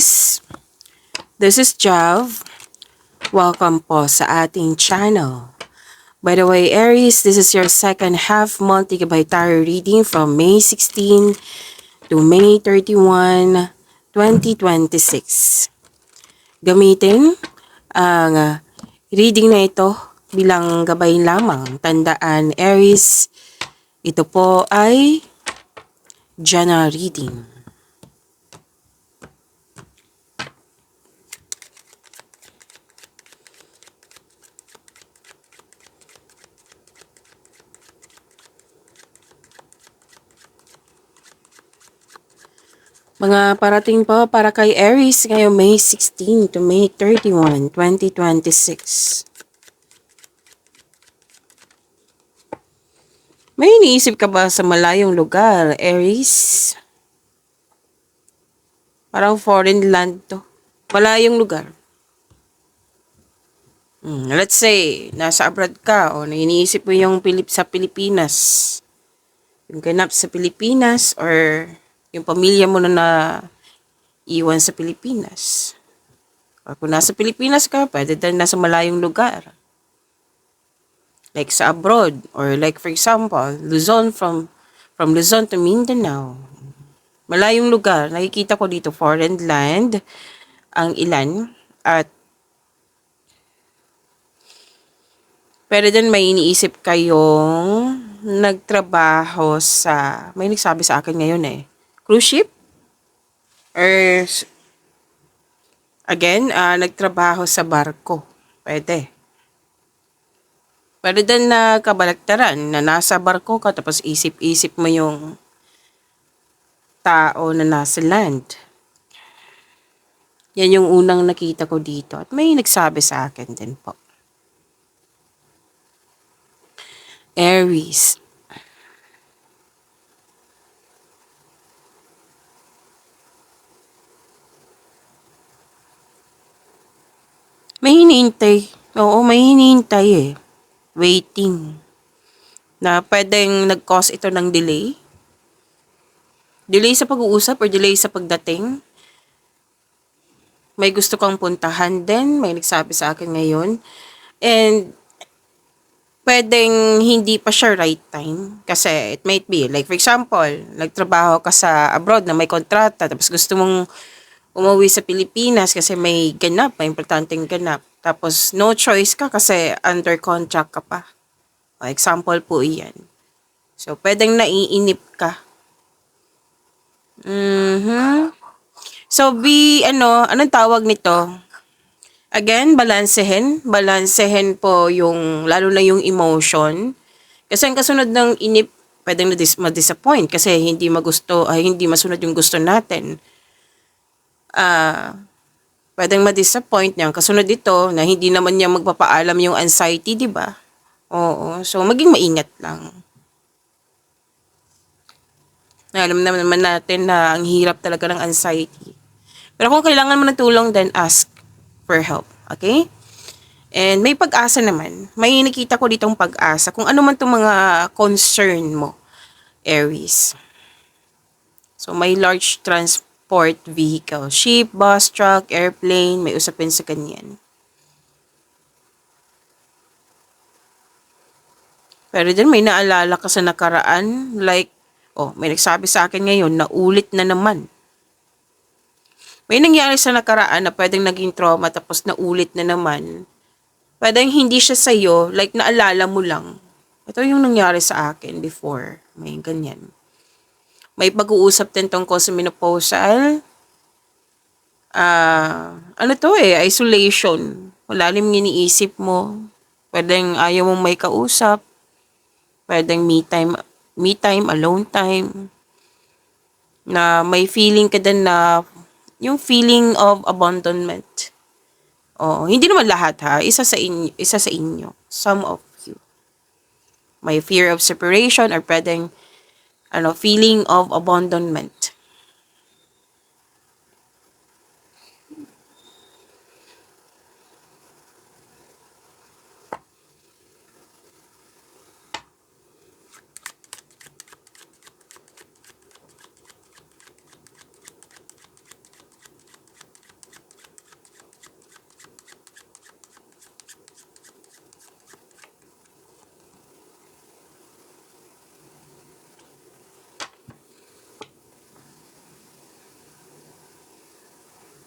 Aries, this is Jav. Welcome po sa ating channel. By the way, Aries, this is your second half monthly gabay tarot reading from May 16 to May 31, 2026. Gamitin ang reading na ito bilang gabay lamang. Tandaan, Aries, ito po ay general reading. Mga parating po para kay Aries ngayong May 16 to May 31, 2026. May iniisip ka ba sa malayong lugar, Aries? Parang foreign land to. Malayong lugar. Let's say, nasa abroad ka o iniisip mo yung sa Pilipinas. Yung ganap sa Pilipinas or yung pamilya mo na iwan sa Pilipinas. O kung nasa Pilipinas ka, pwede din nasa malayong lugar. Like sa abroad. Or like for example, Luzon from Luzon to Mindanao. Malayong lugar. Nakikita ko dito foreign land ang ilan. At pero din may iniisip kayong nagtrabaho sa, may nagsabi sa akin ngayon cruise ship? Or again, nagtrabaho sa barko. Pwede. Pwede din na kabalagtaran na nasa barko ka tapos isip-isip mo yung tao na nasa land. Yan yung unang nakita ko dito. At may nagsabi sa akin din po. Aries. May hinihintay. Oo, may hinihintay Waiting. Na pwedeng nag-cause ito ng delay. Delay sa pag-uusap or delay sa pagdating. May gusto kang puntahan din. May nagsabi sa akin ngayon. And pwedeng hindi pa siya right time. Kasi it might be, like for example, nagtrabaho ka sa abroad na may kontrata, tapos gusto mong umuwi sa Pilipinas kasi may ganap, may importanteng ganap. Tapos no choice ka kasi under contract ka pa. Example po iyan. So, pwedeng naiinip ka. So, anong tawag nito? Again, balansehin po yung, lalo na yung emotion. Kasi ang kasunod ng inip, pwedeng ma-disappoint kasi hindi masunod yung gusto natin. Pwedeng ma-disappoint niya. Kasunod dito, na hindi naman niya magpapaalam yung anxiety, di ba? Oo, so maging maingat lang. Alam naman natin na ang hirap talaga ng anxiety. Pero kung kailangan mo ng tulong, then ask for help. Okay? And may pag-asa naman. May nakita ko ditong pag-asa. Kung ano man itong mga concern mo, Aries. So, may large transport vehicle. Ship, bus, truck, airplane. May usapin sa kanyan. Pero din may naalala ka sa nakaraan. Like, may nagsabi sa akin ngayon na ulit na naman. May nangyari sa nakaraan na pwedeng naging trauma tapos naulit na naman. Pwedeng hindi siya sa'yo, like naalala mo lang. Ito yung nangyari sa akin before. May ganyan. May pag-uusap din tungkol sa menopausal. Isolation. Malalim iniisip mo. Pwedeng ayaw mong may kausap. Pwedeng me time, alone time. Na may feeling ka din na yung feeling of abandonment. Hindi naman lahat isa sa inyo. Some of you. May fear of separation or pwedeng feeling of abandonment.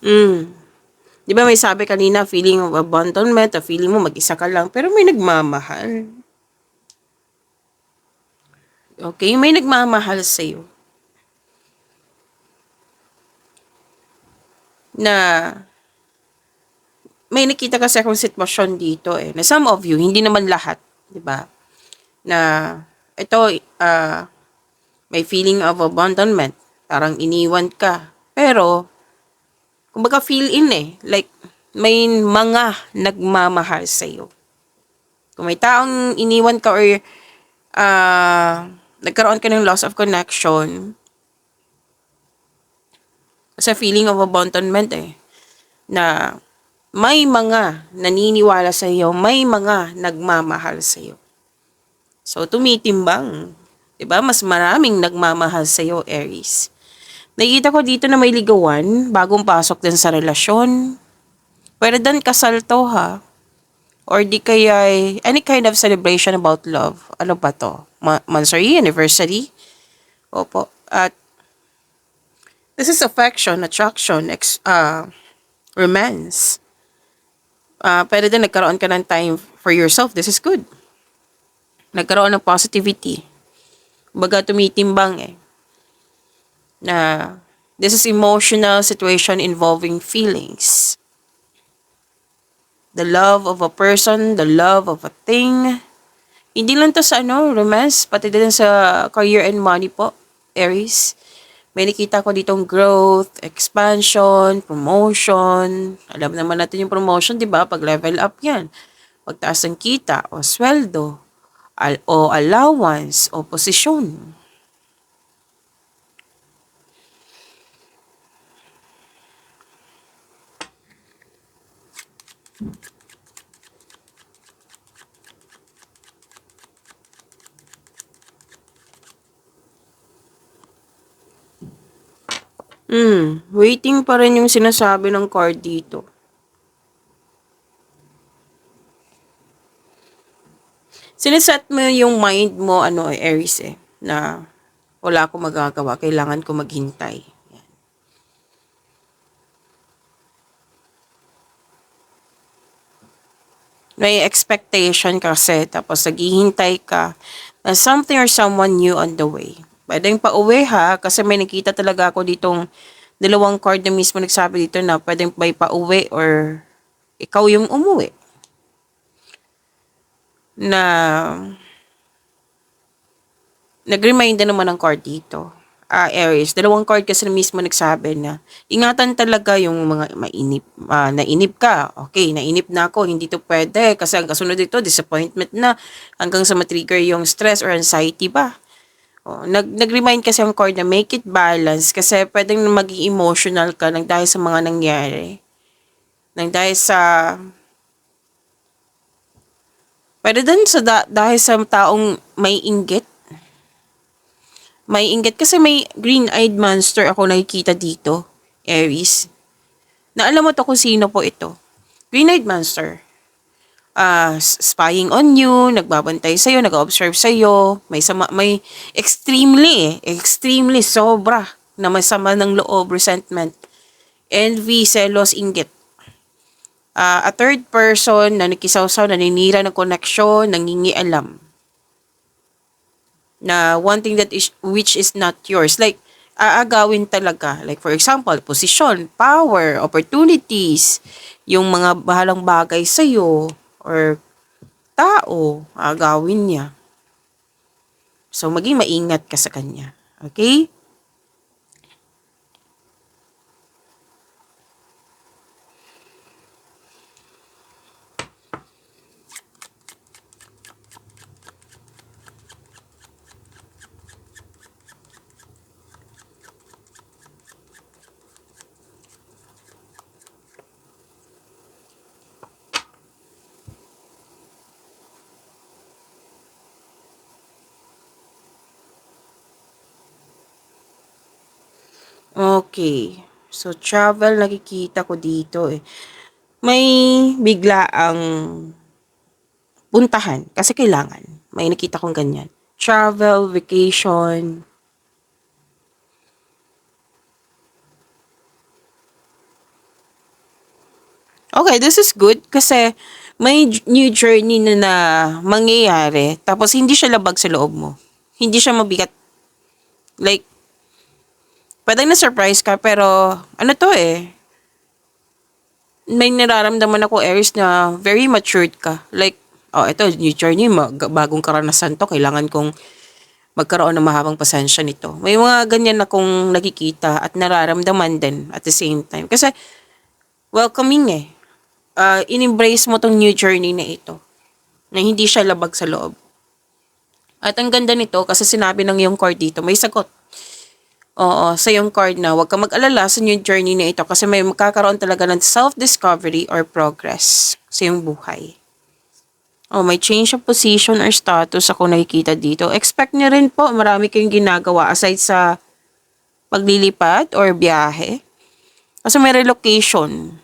Mm. Di ba may sabi kanina, feeling of abandonment, o feeling mo mag-isa ka lang, pero may nagmamahal. Okay? May nagmamahal sa'yo. Na may nakita kasi akong sitwasyon dito na some of you, hindi naman lahat, di ba? Na ito, may feeling of abandonment. Parang iniwan ka. Pero, kumbaga feel in like, may mga nagmamahal sa'yo. Kung may taong iniwan ka or nagkaroon ka ng loss of connection, sa feeling of abandonment na may mga naniniwala sa iyo, may mga nagmamahal sa iyo. So, tumitimbang. 'Di ba? Mas maraming nagmamahal sa iyo, Aries. Nakikita ko dito na may ligawan, bagong pasok din sa relasyon. Pwede din kasal to ha. Or di kaya any kind of celebration about love. Ano ba to? Monthsary, anniversary? Opo. At this is affection, attraction, romance. Pwede din nagkaroon ka ng time for yourself. This is good. Nagkaroon ng positivity. Baga tumitimbang na this is emotional situation involving feelings. The love of a person, the love of a thing. Hindi lang to sa romance, pati din sa career and money po, Aries. May nakita ko ditong growth, expansion, promotion. Alam naman natin yung promotion, di ba? Pag level up yan. Pagtaas ng kita o sweldo, o allowance o posisyon. Waiting pa rin yung sinasabi ng card dito. Sineset mo yung mind mo, Aries na wala akong magagawa, kailangan ko maghintay. Yan. May expectation kasi, tapos naghihintay ka na something or someone new on the way. Pwedeng pauwi ha, kasi may nakita talaga ako ditong dalawang card na mismo nagsabi dito na pwedeng may pauwi or ikaw yung umuwi. Na nag-remind na naman ng card dito. Aries, dalawang card kasi mismo nagsabi na ingatan talaga yung mga mainip, nainip ka. Okay, nainip na ako, hindi to pwede kasi ang kasunod dito, disappointment na hanggang sa matrigger yung stress or anxiety ba. Nag-remind kasi ang card na make it balance kasi pwedeng maging emotional ka nang dahil sa mga nangyari. Nang dahil sa pwede din sa dahil sa taong may inggit. May inggit kasi may green-eyed monster ako nakikita dito, Aries. Na alam mo to kung sino po ito. Green-eyed monster. Spying on you, nagbabantay sa'yo, nag-observe sa'yo, may extremely sobra na masama ng loob, resentment, envy, selos, inggit. A third person na nakisawsaw, naninira ng koneksyon, nangingialam. Na one thing that is, which is not yours. Like, aagawin talaga. Like, for example, posisyon, power, opportunities, yung mga bahalang bagay sa'yo, or tao, agawin niya. So, maging maingat ka sa kanya. Okay? Okay. So, travel, nakikita ko dito May bigla ang puntahan. Kasi kailangan. May nakita kong ganyan. Travel, vacation. Okay, this is good kasi may new journey na mangyayari tapos hindi siya labag sa loob mo. Hindi siya mabigat. Like, pwedeng na-surprise ka pero ano to eh, may nararamdaman ako, Aries, na very matured ka. Like, oh, ito, new journey, bagong karanasan to, kailangan kong magkaroon ng mahabang pasensya nito. May mga ganyan akong nakikita at nararamdaman din at the same time. Kasi, welcoming eh. In-embrace mo tong new journey na ito. Na hindi siya labag sa loob. At ang ganda nito, kasi sinabi ng iyong card dito, may sagot. Oo, sa yung card na huwag ka mag-alala sa new journey na ito kasi may magkakaroon talaga ng self-discovery or progress sa yung buhay. Oh, may change of position or status ako nakikita dito. Expect niyo rin po, marami kayong ginagawa aside sa paglilipat or biyahe. Kasi may relocation,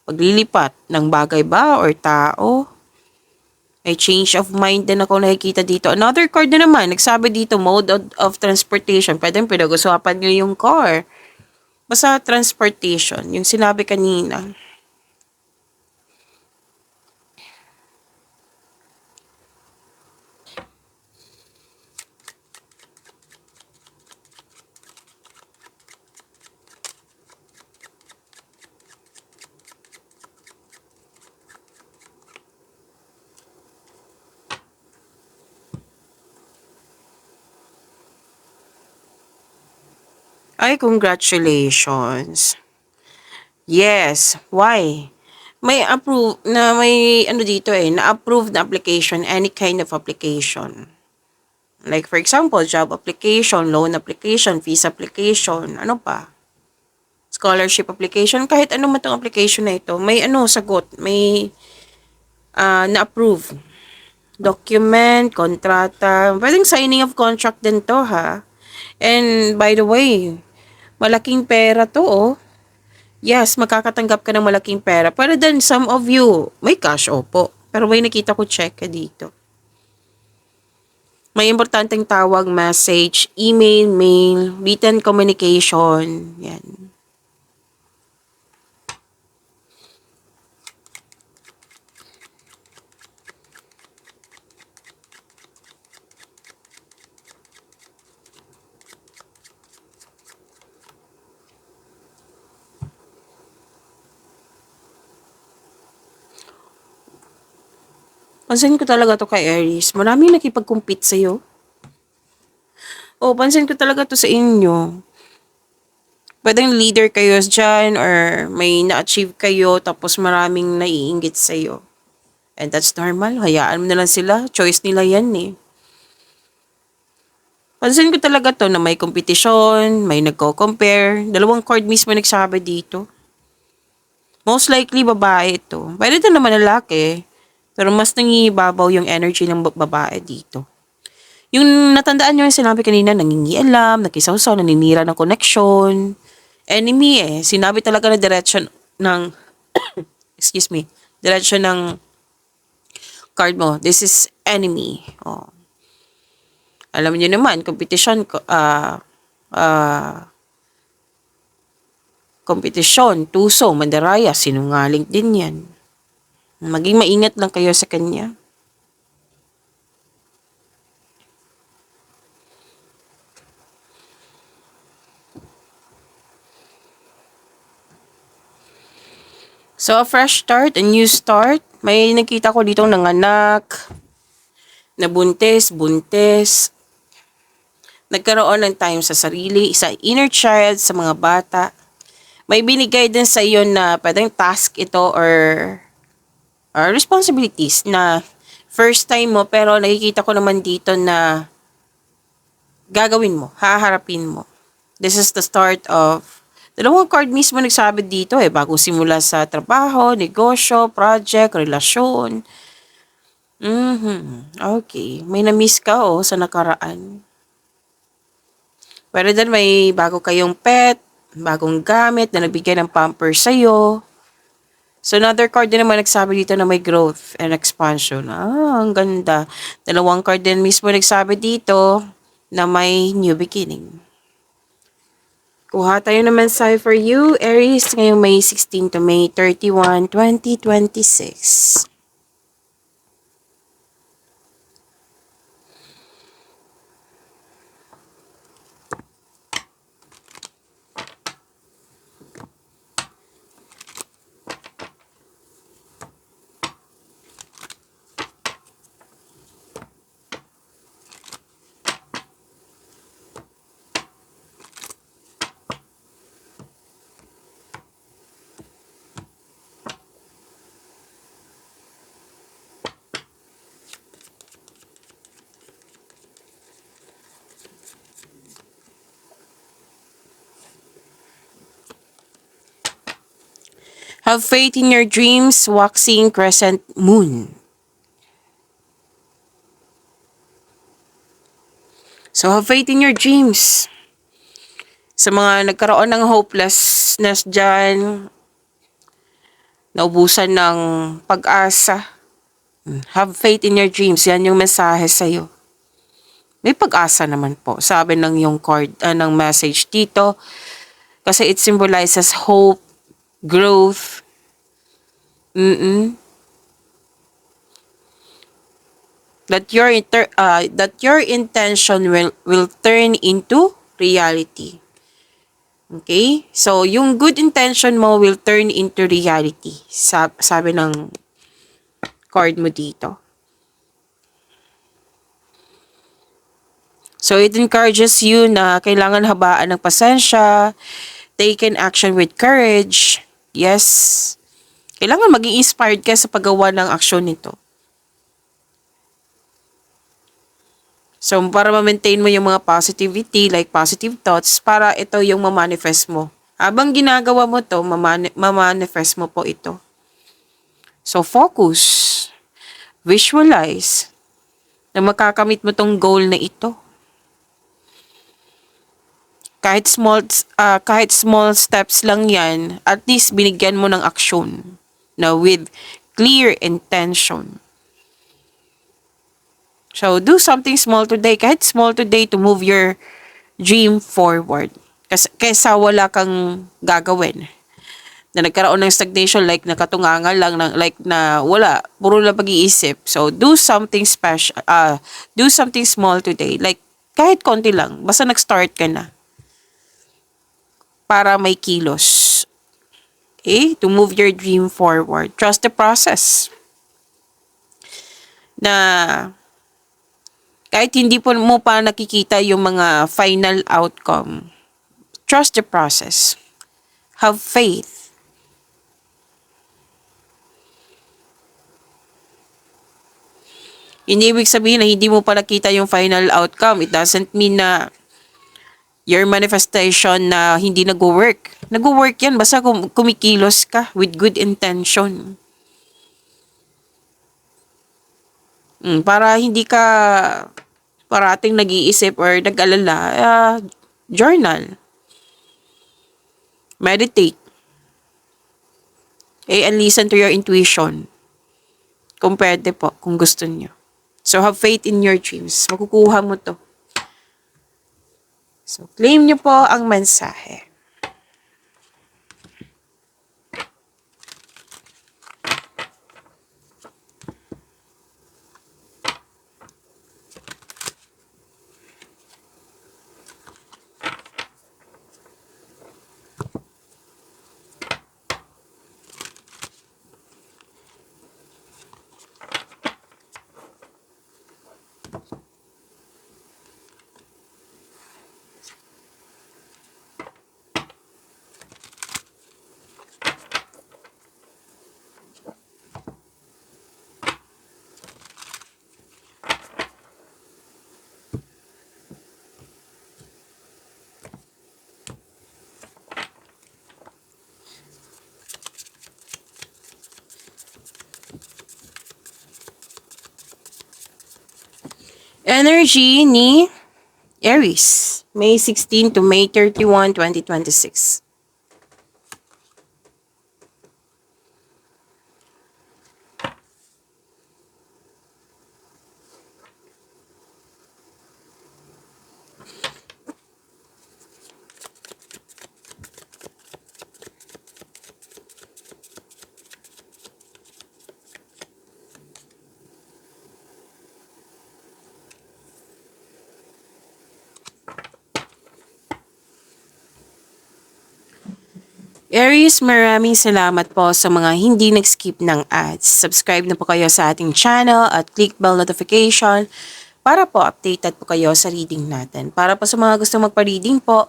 paglilipat ng bagay ba or tao. May change of mind din ako nakikita dito. Another card na naman, nagsabi dito, mode of transportation. Pwede pinag-usapan nyo yung car. Basta transportation, yung sinabi kanina. Ay, congratulations. Yes, why? May ano dito eh, na-approve na application, any kind of application. Like for example, job application, loan application, visa application, ano pa? Scholarship application, kahit ano man tong application na ito, may ano, sagot, may na-approve. Document, kontrata, pwedeng signing of contract din to ha. And by the way, malaking pera to oh. Yes, makakatanggap ka ng malaking pera. Pero then some of you, may cash opo. Pero may nakita ko check ka dito. May importanteng tawag, message, email, mail, written communication. Yan. Pansin ko talaga to kay Aries. Maraming nakipag-compete sa'yo. O, pansin ko talaga to sa inyo. Pwedeng leader kayo dyan or may na-achieve kayo tapos maraming naiinggit sa'yo. And that's normal. Hayaan mo na lang sila. Choice nila yan eh. Pansin ko talaga to na may competition, may nagko-compare. Dalawang card mismo nagsabi dito. Most likely babae ito. Pwede din naman lalaki. Pero mas nangibabaw yung energy ng babae dito. Yung natandaan nyo yung sinabi kanina, nangingialam, nakisawsaw, naninira ng connection. Enemy eh. Sinabi talaga na direction ng, excuse me, direction ng card mo. This is enemy. Oh. Alam niyo naman, kompetisyon, tuso, mandaraya, sinungaling din yan. Maging maingat lang kayo sa kanya. So, a fresh start, a new start. May nakita ko dito ng anak, na buntis. Nagkaroon ng time sa sarili, sa inner child, sa mga bata. May binigay din sa iyo na pwedeng task ito or responsibilities na first time mo pero nakikita ko naman dito na gagawin mo, haharapin mo. This is the start of dalawang card mismo nagsabi dito eh, bago simula sa trabaho, negosyo, project, relasyon. Okay. May na-miss ka oh sa nakaraan. Pero din may bago kayong pet, bagong gamit na nagbigay ng pamper sa'yo. So, another card din naman nagsabi dito na may growth and expansion. Ang ganda. Dalawang card din mismo nagsabi dito na may new beginning. Kuha tayo ng mensahe for you, Aries, ngayong May 16 to May 31, 2026. Have faith in your dreams, waxing crescent moon. So, have faith in your dreams. Sa mga nagkaroon ng hopelessness dyan, naubusan ng pag-asa, have faith in your dreams. Yan yung mensahe sa'yo. May pag-asa naman po, sabi ng yung card, ng message dito. Kasi it symbolizes hope, growth. That your intention will turn into reality. Okay? So, yung good intention mo will turn into reality. Sabi ng card mo dito. So, it encourages you na kailangan habaan ng pasensya, take an action with courage. Yes. Kailangan maging inspired ka sa paggawa ng aksyon nito. So, para ma-maintain mo yung mga positivity, like positive thoughts, para ito yung ma-manifest mo. Habang ginagawa mo to, ma-manifest mo po ito. So, focus. Visualize na makakamit mo tong goal na ito. Kahit small steps lang yan, at least binigyan mo ng aksyon na with clear intention. So, do something small today, kahit small today, to move your dream forward. Kaysa wala kang gagawin. Na nagkaroon ng stagnation, like nakatungangan lang, like na wala, puro lang pag-iisip. So, do something special, do something small today. Like, kahit konti lang, basta nag-start ka na. Para may kilos. Okay? To move your dream forward. Trust the process. Na kahit hindi mo pa nakikita yung mga final outcome, trust the process. Have faith. Hindi ibig sabihin na hindi mo pa nakita yung final outcome. It doesn't mean na your manifestation na hindi nag-work. Nag-work yan basta kumikilos ka with good intention. Para hindi ka parating nag-iisip or nag-alala, journal. Meditate. And listen to your intuition. Kung pwede po, kung gusto niyo. So, have faith in your dreams. Makukuha mo to. So, claim niyo po ang mensahe. Energy ni Aries, May 16 to May 31, 2026. Aries, maraming salamat po sa mga hindi nag-skip ng ads. Subscribe na po kayo sa ating channel at click bell notification para po updated po kayo sa reading natin. Para po sa mga gusto magpa-reading po,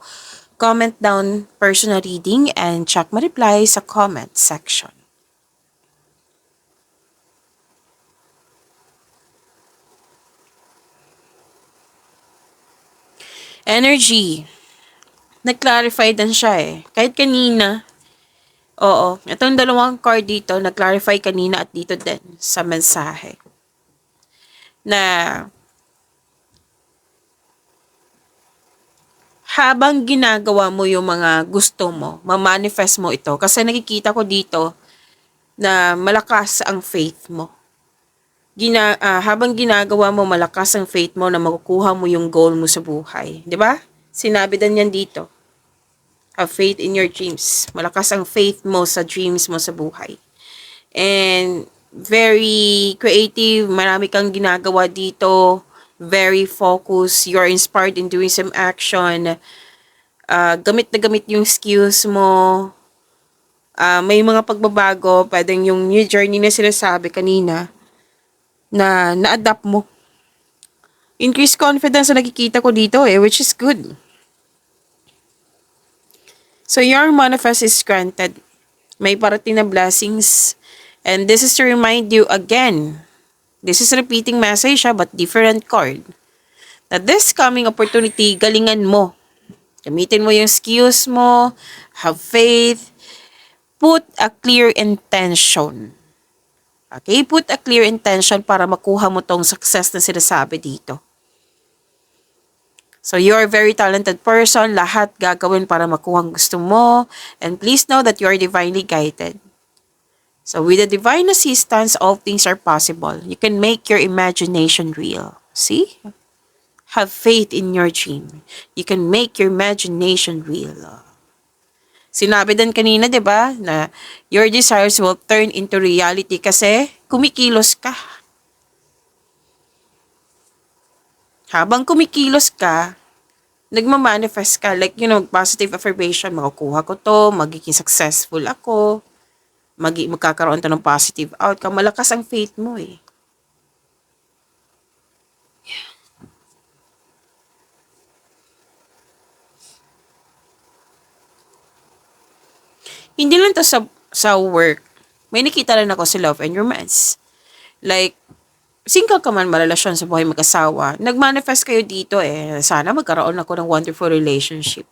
comment down personal reading and check my reply sa comment section. Energy. Nag-clarify din siya eh. Kahit kanina, oo, itong dalawang card dito, nag-clarify kanina at dito din sa mensahe. Na habang ginagawa mo yung mga gusto mo, ma-manifest mo ito. Kasi nakikita ko dito na malakas ang faith mo. Habang ginagawa mo, malakas ang faith mo na makukuha mo yung goal mo sa buhay. 'Di ba? Sinabi din yan dito. Have faith in your dreams. Malakas ang faith mo sa dreams mo sa buhay. And very creative. Marami kang ginagawa dito. Very focused. You're inspired in doing some action. Gamit na gamit yung skills mo. May mga pagbabago. Pwedeng yung new journey na sinasabi kanina na na-adapt mo. Increased confidence na nakikita ko dito which is good. So your manifest is granted. May parating na blessings. And this is to remind you again. This is repeating message but different card. That this coming opportunity, galingan mo. Gamitin mo yung skills mo. Have faith. Put a clear intention. Okay? Put a clear intention para makuha mo tong success na sinasabi dito. So, you're a very talented person. Lahat gagawin para makuha ang gusto mo. And please know that you are divinely guided. So, with the divine assistance, all things are possible. You can make your imagination real. See? Have faith in your dream. You can make your imagination real. Sinabi din kanina, di ba, na your desires will turn into reality kasi kumikilos ka. Habang kumikilos ka, nagmamanifest ka. Like, positive affirmation, makukuha ko to, magiging successful ako, magkakaroon to ng positive outcome. Malakas ang faith mo eh. Yeah. Hindi lang to sa work. May nakita rin ako sa love and romance. Like, single ka man marelasyon sa buhay mag-asawa, nag-manifest kayo dito sana magkaroon ako ng wonderful relationship.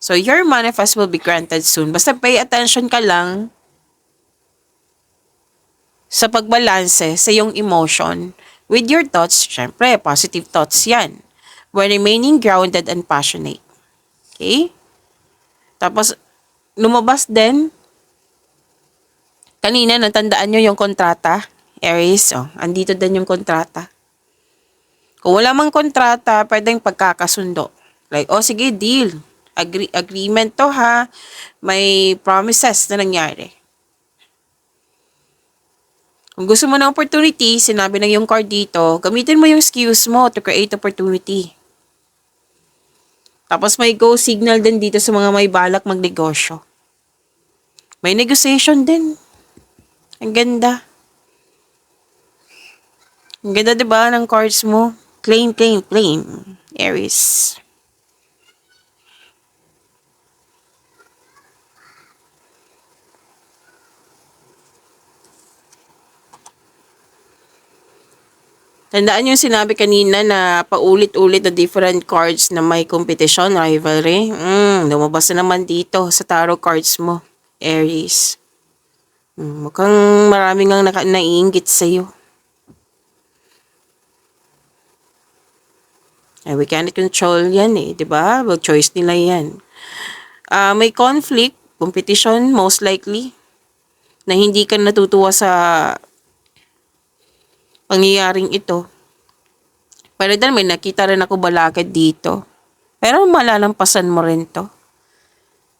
So, your manifest will be granted soon. Basta pay attention ka lang sa pagbalanse sa iyong emotion with your thoughts. Syempre, positive thoughts yan. While remaining grounded and passionate. Okay? Tapos, lumabas din, kanina, natandaan nyo yung kontrata, Aries, andito din yung kontrata. Kung wala mang kontrata, pwedeng pagkakasundo. Like, sige, deal. Agreement to ha. May promises na nangyari. Kung gusto mo ng opportunity, sinabi na yung card dito, gamitin mo yung skills mo to create opportunity. Tapos may go signal din dito sa mga may balak magnegosyo. May negotiation din. Ang ganda. Ang ganda diba ng cards mo? Claim, claim, claim. Aries. Tandaan yung sinabi kanina na paulit-ulit na different cards na may competition, rivalry. Lumabas na naman dito sa tarot cards mo, Aries. Mukhang maraming ang naiinggit sa'yo. We cannot control yan diba? Choice nila yan. May conflict, competition, most likely, na hindi ka natutuwa sa pangyayaring ito. Pero dahil may nakita rin ako balakid dito. Pero malalampasan mo rin to,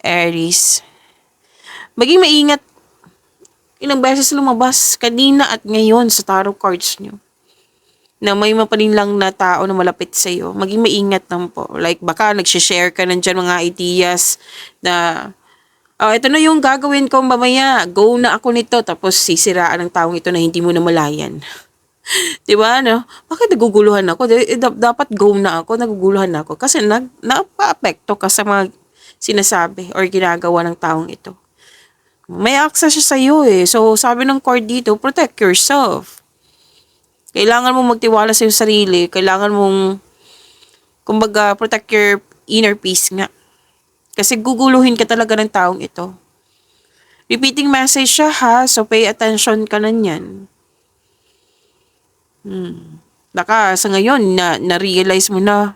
Aries. Maging maingat. Ilang beses lumabas kanina at ngayon sa tarot cards nyo na may mapanin lang na tao na malapit sa iyo. Maging maingat lang po. Like baka nagsishare ka nandyan mga ideas na Oh, ito na yung gagawin ko mamaya. Go na ako nito. Tapos sisiraan ng taong ito na hindi mo na malayan. Di ba, no? Bakit naguguluhan ako? Dapat go na ako, naguguluhan ako. Kasi naapa-apekto ka sa mga sinasabi or ginagawa ng taong ito. May access siya sa iyo eh. So, sabi ng court dito, protect yourself. Kailangan mong magtiwala sa iyong sarili. Kailangan mong, kumbaga, protect your inner peace nga. Kasi guguluhin ka talaga ng taong ito. Repeating message siya ha, so pay attention ka na niyan. Baka sa ngayon, na-realize mo na,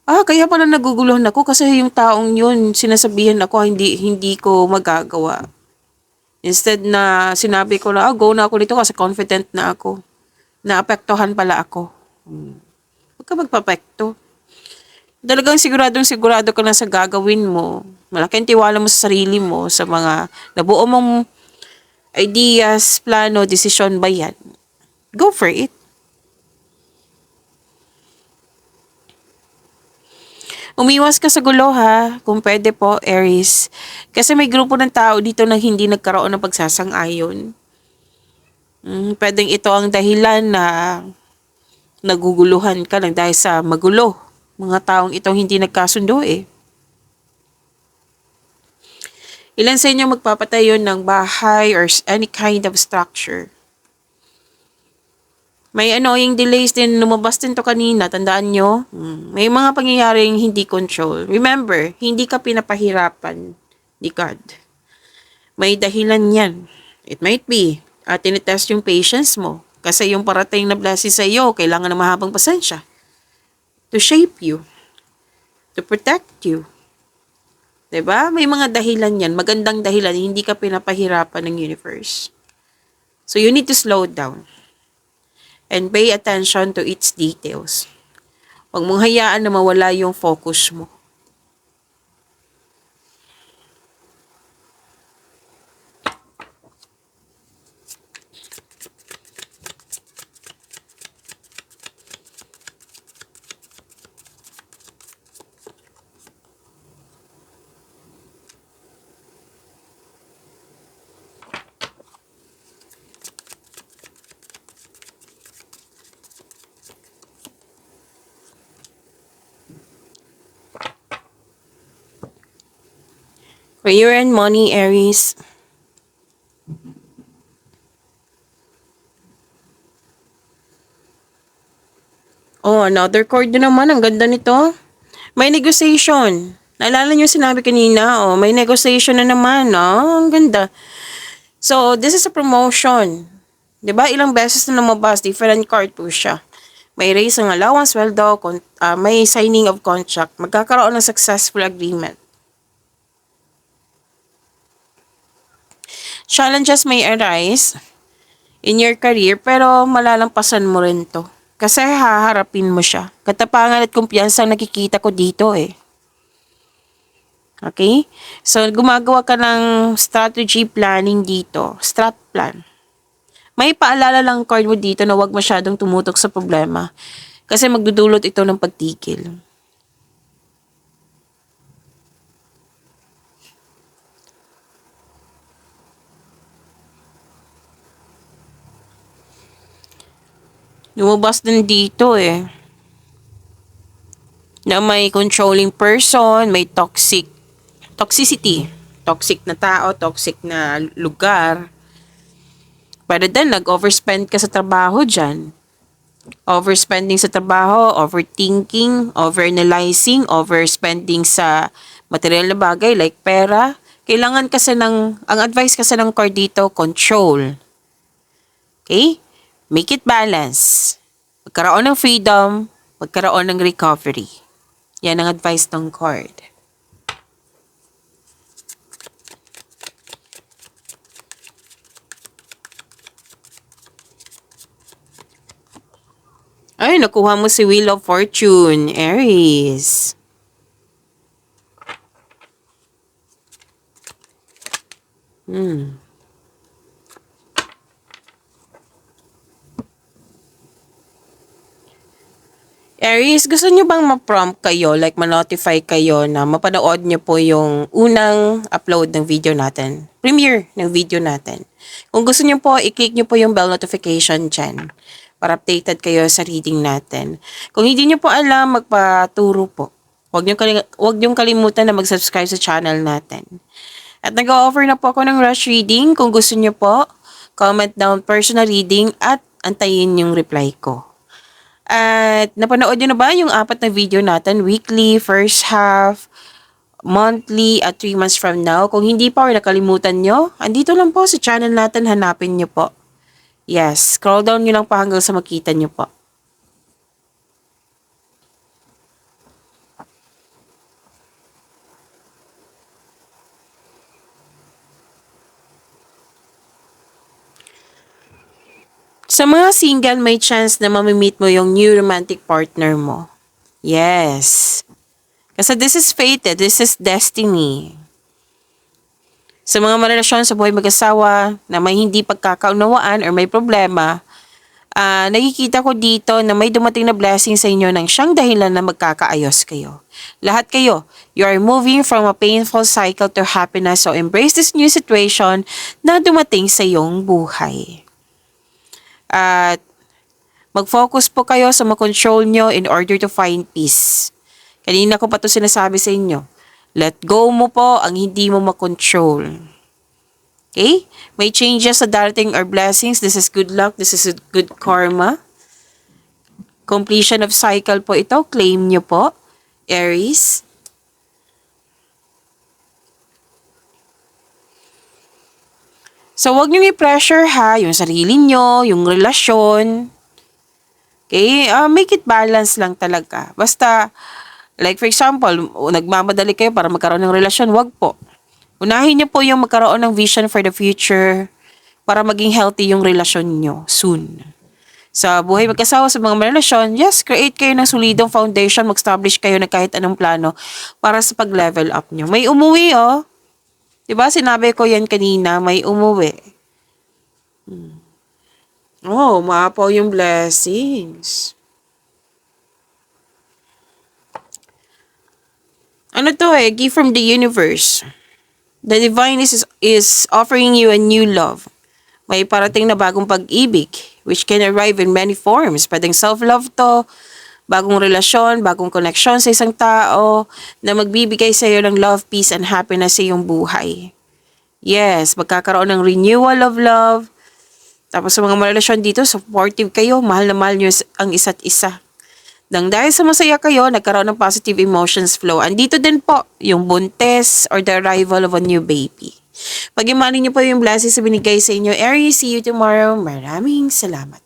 kaya pala naguguluhan ako kasi yung taong yun, sinasabihan ako, hindi ko magagawa. Instead na sinabi ko na, go na ako dito kasi confident na ako. Naapektuhan pala ako. Huwag ka magpapekto. Talagang sigurado ka na sa gagawin mo. Malaking tiwala mo sa sarili mo, sa mga nabuo mong ideas, plano, desisyon ba yan? Go for it. Umiwas ka sa gulo ha, kung pwede po, Aries. Kasi may grupo ng tao dito na hindi nagkaroon ng pagsasang-ayon. Pwedeng ito ang dahilan na naguguluhan ka lang dahil sa magulo. Mga taong itong hindi nagkasundo eh. Ilan sa inyo magpapatayo ng bahay or any kind of structure? May annoying delays din, lumabas din to kanina, tandaan nyo. May mga pangyayaring hindi control. Remember, hindi ka pinapahirapan ni God. May dahilan yan. It might be, tinitest yung patience mo. Kasi yung parating na blessing sa iyo, kailangan ng mahabang pasensya. To shape you. To protect you. 'Di ba? May mga dahilan yan. Magandang dahilan. Hindi ka pinapahirapan ng universe. So you need to slow down. And pay attention to its details. Huwag mong hayaan na mawala yung focus mo. Career and money, Aries. Oh, another card na naman. Ang ganda nito. May negotiation. Naalala niyo sinabi kanina, may negotiation na naman. Ang ganda. So, this is a promotion. 'Di ba? Ilang beses na lumabas, different card po siya. May raise ng allowance, sweldo, may signing of contract. Magkakaroon ng successful agreement. Challenges may arise in your career, pero malalampasan mo rin to. Kasi haharapin mo siya. Katapangan at kumpiyansa ang nakikita ko dito eh. Okay? So, gumagawa ka ng strategy planning dito. Strat plan. May paalala lang card mo dito na huwag masyadong tumutok sa problema. Kasi magdudulot ito ng pagtigil. Lumabas din dito eh. Na may controlling person, may toxicity. Toxic na tao, toxic na lugar. Pwede din, nag-overspend ka sa trabaho dyan. Overspending sa trabaho, overthinking, overanalyzing, overspending sa material na bagay like pera. Kailangan kasi ang advice kasi ng card dito, control. Okay? Make it balance. Magkaroon ng freedom, magkaroon ng recovery. Yan ang advice ng card. Ay, nakuha mo si Wheel of Fortune, Aries. Aries, gusto nyo bang ma-prompt kayo, like ma-notify kayo na mapanood nyo po yung unang upload ng video natin? Premiere ng video natin. Kung gusto nyo po, i-click nyo po yung bell notification dyan para updated kayo sa reading natin. Kung hindi nyo po alam, magpaturo po. Huwag nyo kalimutan na mag-subscribe sa channel natin. At nag-o-offer na po ako ng rush reading. Kung gusto nyo po, comment down personal reading at antayin yung reply ko. At napanood nyo na ba yung 4 na video natin? Weekly, first half, monthly, at 3 months from now. Kung hindi pa or nakalimutan nyo, andito lang po sa channel natin, hanapin nyo po. Yes, scroll down nyo lang pa hanggang sa makita nyo po. Sa mga single, may chance na mamimit mo yung new romantic partner mo. Yes. Kasi this is fated, this is destiny. Sa mga marelasyon sa buhay mag-asawa na may hindi pagkakaunawaan or may problema, nakikita ko dito na may dumating na blessing sa inyo nang siyang dahilan na magkakaayos kayo. Lahat kayo, you are moving from a painful cycle to happiness, so embrace this new situation na dumating sa iyong buhay. At mag-focus po kayo sa makontrol nyo in order to find peace. Kanina ko pa ito sinasabi sa inyo. Let go mo po ang hindi mo makontrol. Okay? May changes sa darating or blessings. This is good luck. This is good karma. Completion of cycle po ito. Claim nyo po, Aries. So, huwag nyo i-pressure ha, yung sarili nyo, yung relasyon. Okay? Make it balance lang talaga. Basta, like for example, nagmamadali kayo para magkaroon ng relasyon, wag po. Unahin nyo po yung magkaroon ng vision for the future para maging healthy yung relasyon nyo soon. Sa buhay mag-asawa, sa mga relasyon, yes, create kayo ng solidong foundation, mag-establish kayo na kahit anong plano para sa pag-level up nyo. May umuwi, oh. Diba, sinabi ko yan kanina, may umuwi. Oh, maapaw yung blessings. Ano to gift from the universe. The divine is offering you a new love. May parating na bagong pag-ibig, which can arrive in many forms. Pwedeng self-love to, bagong relasyon, bagong connection sa isang tao, na magbibigay sa iyo ng love, peace, and happiness sa iyong buhay. Yes, magkakaroon ng renewal of love. Tapos sa mga relasyon dito, supportive kayo, mahal na mahal nyo ang isa't isa. Dahil sa masaya kayo, nagkaroon ng positive emotions flow. Andito din po yung buntis or the arrival of a new baby. Pag-imanin niyo po yung blessings na binigay sa inyo, Aries, see you tomorrow. Maraming salamat.